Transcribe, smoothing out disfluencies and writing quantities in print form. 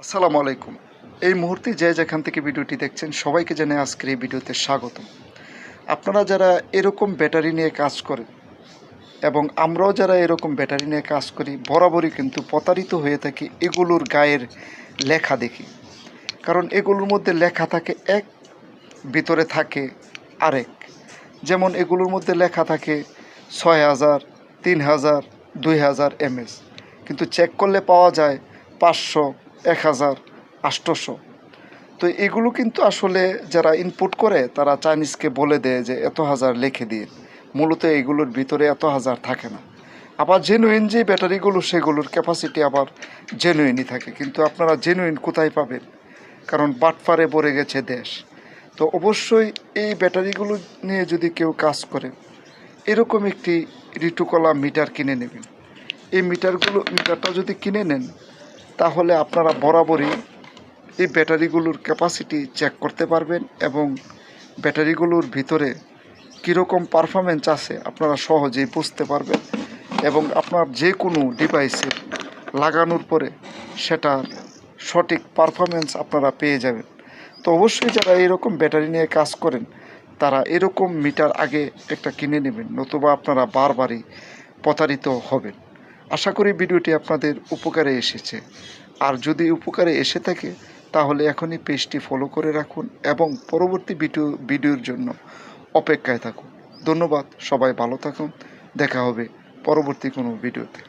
আসসালামু আলাইকুম। এই মুহূর্তে যে যেখান থেকে ভিডিওটি দেখছেন সবাইকে জানাই আজকের এই ভিডিওতে স্বাগতম। আপনারা যারা এরকম ব্যাটারি নিয়ে কাজ করেন এবং আমরাও যারা এরকম ব্যাটারি নিয়ে কাজ করি বরাবরই কিন্তু প্রতারিত হয়ে থাকি এগুলোর গায়ের লেখা দেখি। কারণ এগুলোর মধ্যে লেখা থাকে এক, ভিতরে থাকে আরেক। যেমন এগুলোর মধ্যে লেখা থাকে ৬,০০০, ৩,০০০, ২,০০০ এমএস, কিন্তু চেক করলে পাওয়া যায় ৫০০, ১,০০০, ৮০০। তো এগুলো কিন্তু আসলে যারা ইনপুট করে তারা চাইনিজকে বলে দেয় যে এত হাজার লিখে দিয়ে, মূলত এগুলোর ভিতরে এত হাজার থাকে না। আবার জেনুইন যে ব্যাটারিগুলো সেগুলোর ক্যাপাসিটি আবার জেনুইনই থাকে, কিন্তু আপনারা জেনুইন কোথায় পাবেন? কারণ বাটপারে ভরে গেছে দেশ। তো অবশ্যই এই ব্যাটারিগুলো নিয়ে যদি কেউ কাজ করে এরকম একটি ঋতুকলা মিটার কিনে নেবেন। এই মিটারটা যদি কিনে নেন তাহলে আপনারা বরাবরই এই ব্যাটারিগুলোর ক্যাপাসিটি চেক করতে পারবেন এবং ব্যাটারিগুলোর ভিতরে কীরকম পারফরমেন্স আছে আপনারা সহজেই বুঝতে পারবেন এবং আপনার যে কোনো ডিভাইসে লাগানোর পরে সেটার সঠিক পারফরমেন্স আপনারা পেয়ে যাবেন। তো অবশ্যই যারা এরকম ব্যাটারি নিয়ে কাজ করেন তারা এরকম মিটার আগে একটা কিনে নেবেন, নতুবা আপনারা বারবারই প্রতারিত হবেন। আশা করি ভিডিওটি আপনাদের উপকারে এসেছে। আর যদি উপকারে এসে থাকে তাহলে এখনই পেজটি ফলো করে রাখুন এবং পরবর্তী ভিডিওর জন্য অপেক্ষায় থাকুন। ধন্যবাদ, সবাই ভালো থাকুন। দেখা হবে পরবর্তী কোনো ভিডিওতে।